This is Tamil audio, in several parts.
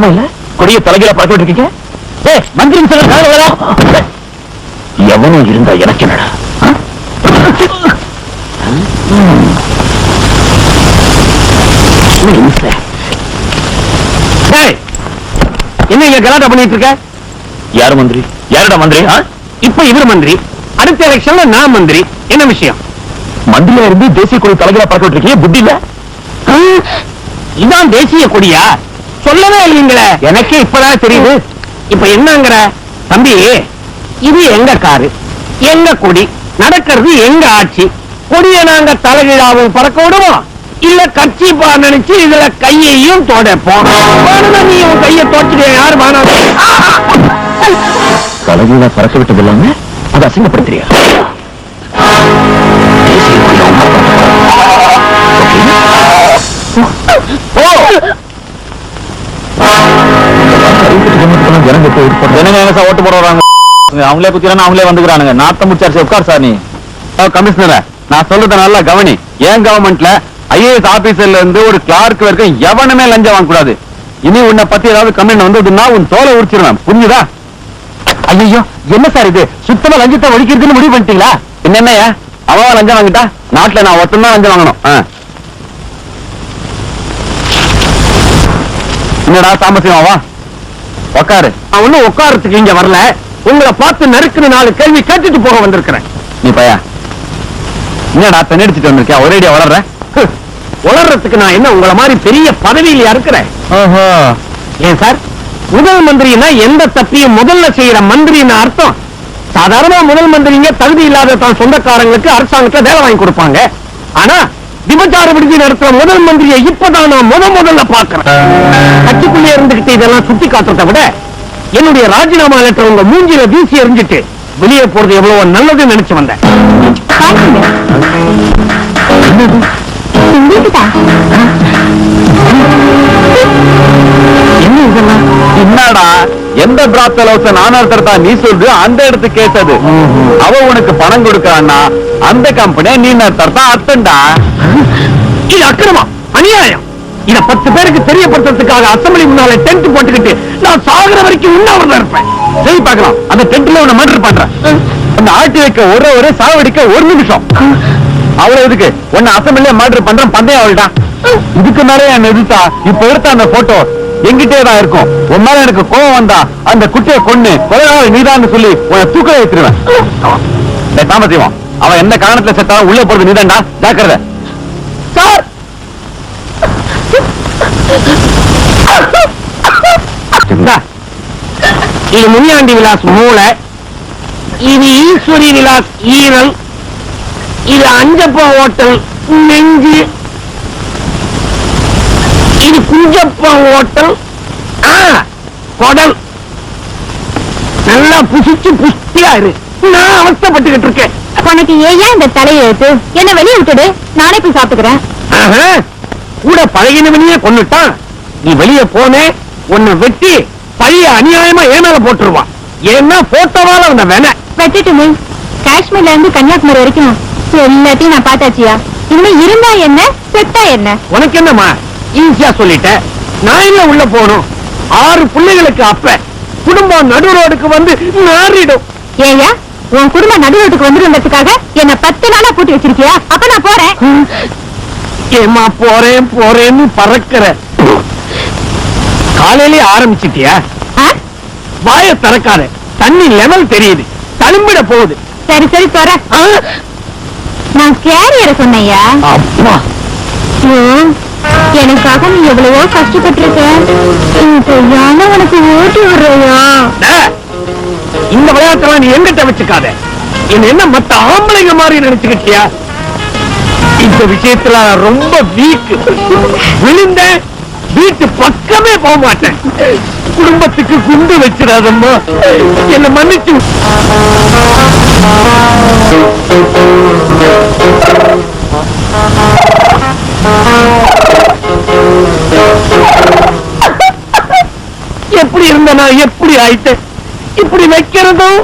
வெக்கமா இல்ல? கொடிய தலைகீழ பறக்க விட்டுருக்கீங்க. மந்திரி எவனும் இருந்தா எனக்கு என்னடா? என்ன இங்க கலாட்டா பண்ணிட்டு இருக்க? யாரு மந்திரி? யாருடா மந்திரி? இப்ப இவர் மந்திரி, அடுத்த எலெக்ஷன்ல நான் மந்திரி. என்ன விஷயம்? மந்திரியா இருந்து தேசிய கொடி தலைகீழ பறக்க விட்டுருக்கீங்க, புத்தி இல்ல? இதான் தேசிய கொடியா? சொல்லவே இல்லைங்களே. எனக்கே இப்பதான் தெரியுது. இப்ப என்னங்கிற? தம்பி, இது எங்க காரு, எங்க கொடி, நடக்கிறது எங்க ஆட்சி. கொடிய நாங்க தலைகீழாவும் பறக்க விடுவோம், இல்ல கட்சி நினைச்சு இதுல கையையும் தோடைப்போம். நீ உன் கையை தோச்சுக்க. யாரு மாணவ தலைகீழ பறக்க விட்டது இல்லாம அதை அசிங்கப்படுத்துறியா? ஓட்டு போடுறாங்க, அவங்களே குத்திரான அவங்களே வந்துக்கிறானுங்க. நாத்த முடிச்சாரு. உட்கார் சார். நீ கமிஷனர, நான் சொல்றத நல்லா கவனி. ஏன் கவர்மெண்ட்ல ஐஏஎஸ் ஆபீசர்ல இருந்து ஒரு கிளார்க் வரைக்கும் எவனுமே லஞ்சம் வாங்க கூடாது. இனி உன்னை பத்தி ஏதாவது கம்ப்ளைண்ட் வந்ததுன்னா உன் தோலை உரிச்சிருவேன், புரிஞ்சுதா? ஐயோ, என்ன சார் இது? சுத்தமா லஞ்சத்தை ஒழிக்கிறதுன்னு முடிவு பண்ணிட்டீங்களா? என்னையா அவன் லஞ்சம் வாங்கிட்டா நாட்டுல நான் ஒருத்தன் லஞ்சம் வாங்கணும்? என்னடா தாமசியமாவா? உட்காரு. நான் ஒன்னும் உட்காரத்துக்கு இங்க வரல, உங்களை பார்த்து நறுக்குன்னு 4 கேள்வி கேட்டுட்டு போக வந்திருக்கிறேன். நீ பையா என்னடா பெண்ணடிச்சுட்டு வந்திருக்கியா? ஒரேடியா வளர்ற? வளர்றதுக்கு நான் என்ன உங்களை மாதிரி பெரிய பதவியில இருக்கிறேன்? ஏன் சார், முதல் மந்திரினா எந்த தப்பையும் முதல்ல செய்யற மந்திரின்னு அர்த்தம். சாதாரண முதல் மந்திரிங்க தகுதி இல்லாத தான் சொந்தக்காரங்களுக்கு அரசாங்கத்துல வேலை வாங்கி கொடுப்பாங்க. ஆனா விபச்சார விடுதி நடத்துற முதல் மந்திரியை இப்பதான் நான் முதல்ல பாக்குறேன். கட்சிக்குள்ளே இருந்துகிட்டு இதெல்லாம் சுட்டி காட்டுறதை விட என்னுடைய ராஜினாமா லெட்டர் உங்க மூஞ்சில வீசி எறிஞ்சிட்டு வெளியே போறது எவ்வளவு நல்லதுன்னு நினைச்சு வந்தேன். என்னடா எந்த பிராத்தலோச நானார்த்தா நீ சொல்ற அந்த இடத்துக்கு கேட்டது. அவ உனக்கு பணம் கொடுக்கறான்னா அந்த கம்பெனி நீ நடத்தா அர்த்தம்டா. இது அக்கிரமம், அநியாயம். இத 10 பேருக்கு தெரியப்படுத்துறதுக்காக அசம்பிளி முன்னால டென்ட் போட்டுக்கிட்டு நான் சாகுற வரைக்கும் உண்ணாவிரதம் இருப்பேன். சரி பார்க்கலாம், அந்த டென்ட்ல உன்னை மர்டர் பண்றேன். அந்த ஆட்டி வைக்க ஒரே சாவடிக்க 1 நிமிஷம். அவ்வளவு இதுக்கு உன்னை அசம்பிளியே மர்டர் பண்றேன். பந்தயம் அவள்டா. இதுக்கு மேலே என்ன எதிர்த்தா இப்ப எடுத்த அந்த போட்டோ எங்கிட்டே தான் இருக்கும். உன் மேல எனக்கு கோவம் வந்தா அந்த குட்டியை கொன்னு கொலையாளி நீதான் சொல்லி உன்னை தூக்க வைத்துருவேன். தாமசியம், அவன் என்ன காரணத்துல செத்தாலும் உள்ள போறது நீதான்டா, ஜாக்கிரதை. சார், இது முனியாண்டி விலாஸ் மூளை, இது ஈஸ்வரி விலாஸ் ஈரல், இது அஞ்சப்பா ஹோட்டல் நெஞ்சு, இது குஞ்சப்பா ஹோட்டல் குடல். நல்லா புசிச்சு புஷ்டியா இரு. நான் அவஸ்தப்பட்டுக்கிட்டு இருக்கேன். உனக்கு ஏன் இந்த தலையெழுத்து? என்ன வெளியே விட்டுடு, நானே போய் சாப்பிட்டுக்கிறேன். கூட பழகினவனையே கொன்னுட்டான். நீ வெளியே போனே உன்னை வெட்டி பழைய அநியாயமா ஏன் மேல போட்டுருவான். ஏன்னா போட்டோவால உன்னை வேண வெட்டிட்டு காஷ்மீர்ல இருந்து கன்னியாகுமரி வரைக்கும் எல்லாத்தையும் நான் பார்த்தாச்சியா. இன்னும் இருந்தா என்ன, செத்தா என்ன? உனக்கு என்னமா ஈஸியா சொல்லிட்ட. நான் இல்ல உள்ள போகணும். 6 பிள்ளைகளுக்கு அப்ப குடும்பம் நடு ரோடுக்கு வந்து நாரிடும். ஏயா, உன் குடும்பம் நடு ரோட்டுக்கு வந்துருந்ததுக்காக என்ன 10 நாளா பூட்டி வச்சிருக்கியா? அப்ப நான் போறேன். ஏமா போறேன் போறேன்னு பறக்கிற. காலையிலே ஆரம்பிச்சிட்டியா? வாய திறக்காத, தண்ணி லெவல் தெரியுது, தழும்பிட போகுது. சரி சரி போற. நான் கேரியரை சொன்னையா? அப்பா, எனக்காக நீ எவ்வளவோ கஷ்டப்பட்டிருக்க. உனக்கு ஓட்டி விடுறையா? இந்த விளையாட்டுலாம் நீ எங்கிட்ட வச்சுக்காத. என்ன மத்த ஆம்பளைங்க மாதிரி நினைச்சுக்கிட்டியா? இந்த விஷயத்துல ரொம்ப வீக். விழுந்த வீட்டு பக்கமே போக மாட்டேன். குடும்பத்துக்கு குண்டு வச்சிடாதம்மா, என்ன மன்னிச்சு. எப்படி இருந்த நான் எப்படி ஆயிட்டேன்? இப்படி வைக்கிறதும்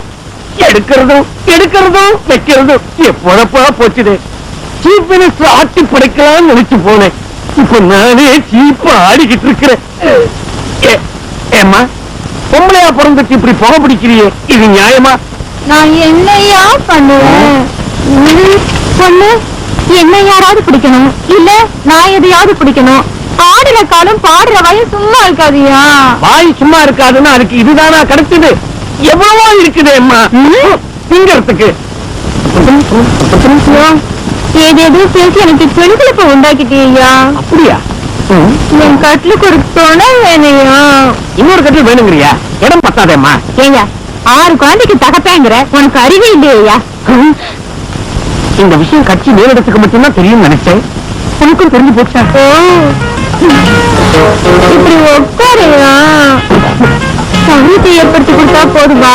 எடுக்கிறதும் எடுக்கிறதும் வைக்கிறதும் எப்பொழப்பா போச்சுது. சீஃப் மினிஸ்டர் ஆட்சி படைக்கலாம்னு நினைச்சு போனேன். இப்ப நானே சீப்பா ஆடிக்கிட்டு இருக்கிறேன். ஏம்மா பொம்பளையா பிறந்துட்டு இப்படி புகை பிடிக்கிறியே, இது நியாயமா? நான் என்னையா பண்ணுவேன்? பொண்ணு என்ன யாராவது பிடிக்கணும், இல்ல நான் எதையாவது பிடிக்கணும். ஆடுற காலம் பாடுற வாயும் சும்மா இருக்காதியா? வாய் சும்மா இருக்காதுன்னா அதுக்கு இதுதானா கிடைச்சது? எவ்வளவோ இருக்குது அம்மா திங்கிறதுக்கு. ஏதேதோ பேசி எனக்கு பெண்களுக்கு உண்டாக்கிட்டேயா. அப்படியா? என் கட்டிலுக்கு ஒரு துணை வேணையா. இன்னொரு கட்டில் வேணுங்கிறியா? இடம் பத்தாதேம்மா. ஏயா 6 குழந்தைக்கு தகப்பேங்கிற, உனக்கு அறிவே இல்லையா? இந்த விஷயம் கட்சி மேலிடத்துக்கு மட்டும்தான் தெரியும் நினைச்சேன். உனக்கும் தெரிஞ்சு போச்சா? இப்படி உட்காரையா. சமயத்தை ஏற்படுத்தி கொடுத்தா போதுமா?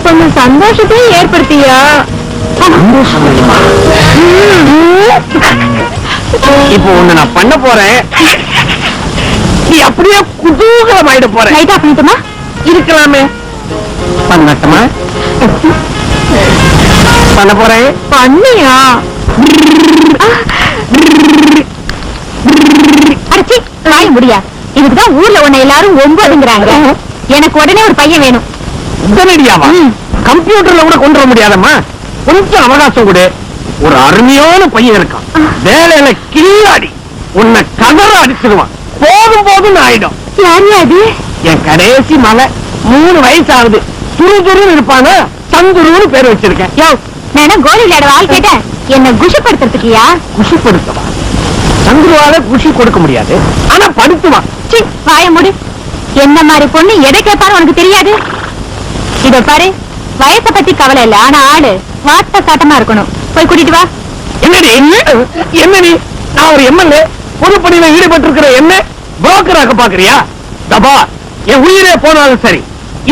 கொஞ்சம் சந்தோஷத்தையும் ஏற்படுத்தியா. இப்போ ஒண்ணு நான் பண்ண போறேன், நீ அப்படியே குதூகலம் ஆயிட போற. லைட்டா பண்ணிட்டுமா? இருக்கலாமே. பண்ணட்டுமா? பண்ண போறேன். பண்ணியா? அடிச்சி வாய முடியா. இதுக்குதான் ஊர்ல உன்னை எல்லாரும் 9ங்கிறாங்க. எனக்கு உடனே ஒரு பையன் வேணும். உடனடியாவா? கம்ப்யூட்டர்ல கூட கொண்டு வர முடியாதம்மா. கொஞ்சம் அவகாசம் கொடு. ஒரு அருமையான பையன் இருக்கான், வேலையில கில்லாடி, உன்னை கதற அடிச்சிடுவான். போதும் போதும் ஆயிடும். யாரு அது? என் கடைசி மலை 3 வயசு ஆகுது. துருதுருன்னு இருப்பாங்க, சந்துருன்னு பேர் வச்சிருக்கேன். யோ, நான் கோலி விளையாட ஆள் கேட்டேன், என்ன குஷிப்படுத்துறதுக்கியா? குஷிப்படுத்தவா? சந்துருவால குஷி கொடுக்க முடியாது, ஆனா படுத்துவான். வாய முடி. என்ன மாதிரி பொண்ணு எதை கேட்பாரு உனக்கு தெரியாது? இத பாரு, வயசை பத்தி கவலை இல்ல, ஆனா ஆளு வாட்ட சாட்டமா இருக்கணும். போய் கூட்டிட்டு வா. என்னடி என்னடி? நான் ஒரு எம்எல்ஏ, பொதுப்பணியில ஈடுபட்டு இருக்கிற என்ன புரோக்கராக பாக்குறியா? தபா, என் உயிரே போனாலும் சரி,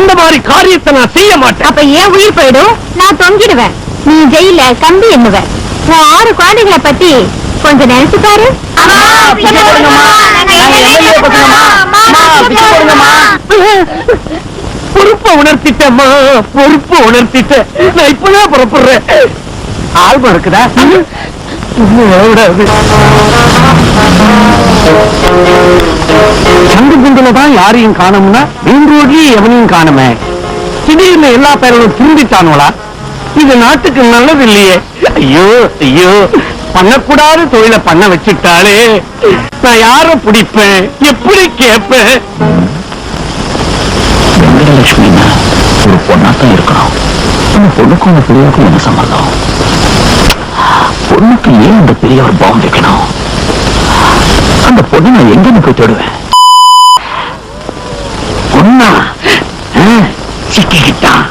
இந்த மாதிரி காரியத்தை நான் செய்ய மாட்டேன். அப்ப ஏன் உயிர் போயிடும்? நான் தொங்கிடுவேன், நீ ஜெயில கம்பி எண்ணுவேன். உன் 6 குழந்தைகளை பத்தி கொஞ்சம் நினைச்சு பாரு. பொறுப்பை உணர்த்திட்டம்மா, பொறுப்பை உணர்த்திட்ட. நான் இப்பதான் புறப்படுறேன். ஆல்பம் இருக்குதா? சந்து குண்டுலதான் யாரையும் காணும்னா மெயின் ரோட்லயும் எவனையும் காணுமே. திடீர்னு எல்லா பேரும் திரும்பிட்டானுங்களா? இது நாட்டுக்கு நல்லது இல்லையே. ஐயோ ஐயோ, பண்ணக்கூடாத தொழிலை பண்ண வச்சுட்டாலே. நான் யார பிடிப்பேன், எப்படி கேட்பேன்? வெங்கடலட்சுமினா ஒரு பொண்ணாத்தான் இருக்கணும். அந்த பொண்ணுக்கும் அந்த பெரியவருக்கும் என்ன சம்பந்தம்? பொண்ணுக்கு ஏன் அந்த பெரியவர் பாம்பு வைக்கணும்? அந்த பொண்ணு நான் எங்க போய் தேடுவேன்? பொண்ணா சிக்கிக்கிட்டான்.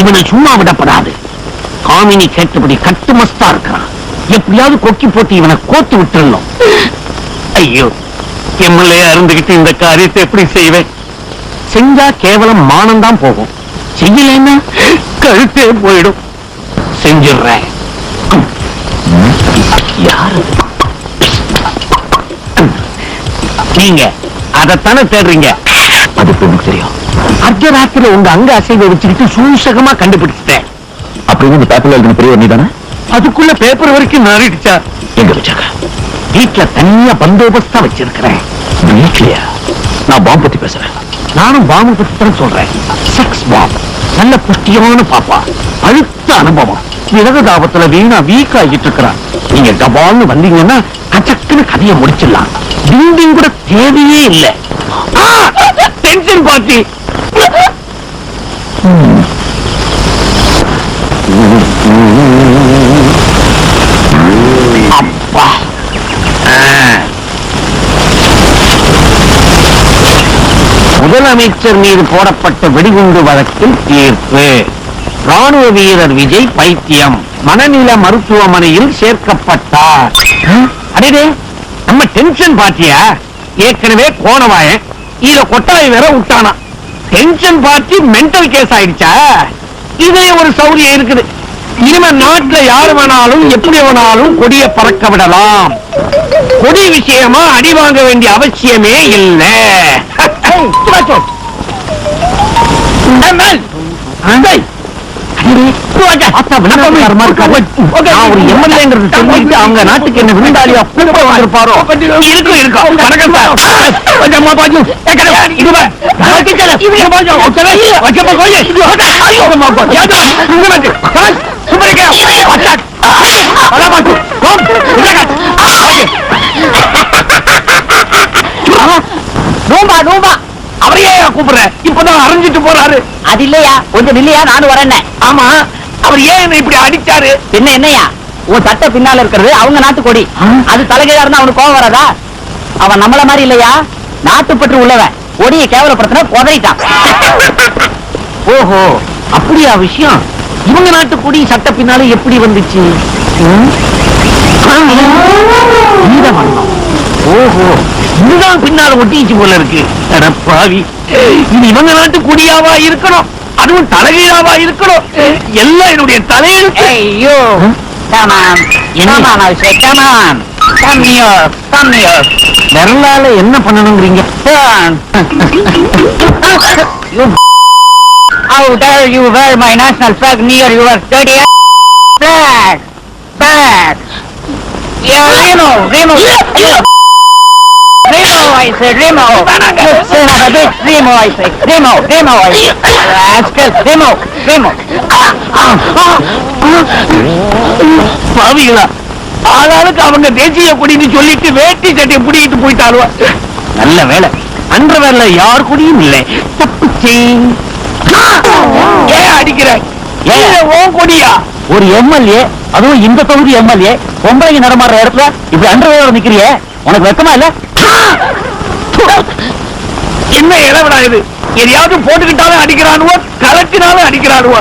இவனை சும்மா விடப்படாது. காமினி கேட்டபடி கட்டு மஸ்தா இருக்கிறான். எப்படியாவது கொக்கி போட்டு இவனை கோத்து விட்டுறணும். ஐயோ, எம்எல்ஏ இருந்துகிட்டு இந்த காரியத்தை எப்படி செய்வேன்? செஞ்சா கேவலம் மானம்தான் போகும், செய்யலன்னா கழுத்தே போயிடும். செஞ்சிடுறேன். யாரு நீங்க? அதைத்தானே தேடுறீங்க. அது எனக்கு தெரியும். அர்த்தராத்திரில உங்க அங்க அசைவை வச்சுக்கிட்டு சூசகமா கண்டுபிடிச்சிட்டேன். அப்படின்னு இந்த பேப்பர்ல எழுதின பெரிய நீ தானே? அதுக்குள்ள பேப்பர் வரைக்கும் மாறிடுச்சா? எங்க வச்சாங்க? வீட்டுல தனியா பந்தோபஸ்தா வச்சிருக்கிறேன். வீட்லயா? நான் பாம்பு பத்தி பேசுறேன். நானும் பாம்பு பத்தி தான் சொல்றேன். செக்ஸ் பாம்பு. நல்ல புஷ்டியமான பாப்பா, அழுத்த அனுபவம். விலகுதாபத்துல வீணா வீக் ஆகிட்டு இருக்கிறான். நீங்க கபால்னு வந்தீங்கன்னா கச்சக்குன்னு கதையை முடிச்சிடலாம். பில்டிங் கூட தேவையே இல்லை. Tension party. அப்பா, முதலமைச்சர் மீது போடப்பட்ட வெடிகுண்டு வழக்கில் தீர்ப்பு. ராணுவ வீரர் விஜய் பைத்தியம், மனநல மருத்துவமனையில் சேர்க்கப்பட்டார். அடே, நம்ம டென்ஷன் பார்ட்டியா? ஏற்கனவே கோணவாயன், இத கொட்டாய் வேற விட்டானா. டென்ஷன் பார்ட்டி மென்டல் கேஸ் ஆயிடுச்சா? இதே ஒரு சௌரியம் இருக்குது. இனிமே நாட்டுல யாரு வேணாலும் எப்படி வேணாலும் கொடியை பறக்க விடலாம். கொடி விஷயமா அடி வாங்க வேண்டிய அவசியமே இல்லை. ஒரு எம்எல்ஏங்கிறது சொல்லிட்டு அவங்க நாட்டுக்கு என்ன விருந்தாளியா கூப்பிட வந்திருப்பாரோ. இருக்கும் இருக்கும். வணக்கம் சார். கொஞ்சமா பாஜு. நோம்பா நோம்பா அவரையே கூப்பிடுற. இப்பதான் அரைஞ்சிட்டு போறாரு. அது இல்லையா, கொஞ்சம் இல்லையா, நானும் வரேன். ஆமா, அவர் ஏன் என்ன இப்படி அடிச்சாரு? என்ன என்னையா, உன் சட்டை பின்னால இருக்கிறது அவங்க நாட்டு கொடி. அது தலைகையா இருந்தா அவனுக்கு கோவம் வராதா? அவன் நம்மள மாதிரி இல்லையா, நாட்டுப்பற்று உள்ளவன். கொடியை கேவலப்படுத்தின உதறிட்டான். ஓஹோ, அப்படியா விஷயம்? இவங்க நாட்டு கொடி சட்ட பின்னால எப்படி வந்துச்சு? ஓஹோ, இதுதான் பின்னால ஒட்டிச்சு போல இருக்கு. பாவி, இது இவங்க நாட்டு கொடியாவா இருக்கணும்? அதுவும் தலைகீழாவா இருக்கணும்? எல்லாம் என்னுடைய தலையெழுத்து. ஐயோ, விரலால என்ன பண்ணணுங்கிறீங்க? How dare you wear my national flag near your dirty flag? Back! Yeah, Remo! Remo, I said, Remo! You son of a bitch, Remo, I said, Remo, I said, rascal, Remo! பாவிகளா, ஆளாளுக்கு அவங்க தேசிய கொடின்னு சொல்லிட்டு வேட்டி சட்டை பிடிக்கிட்டு போயிட்டாருவா. நல்ல வேலை, அன்றவர்ல யார் கொடியும் இல்லை. தப்பிச்சே. ஏன் அடிக்கிற? ஏன் ஓன் கொடியா? ஒரு எம்எல்ஏ, அதுவும் இந்த தொகுதி எம்எல்ஏ, பொம்பளைங்க நடமாடுற இடத்துல இப்படி அன்றவரோட நிக்கிறியே, உனக்கு வெக்கமா இல்ல? என்ன இளவடா இது? எதையாவது போட்டுக்கிட்டாலும் அடிக்கிறானுவோ, கலக்கினாலும் அடிக்கிறானுவோ.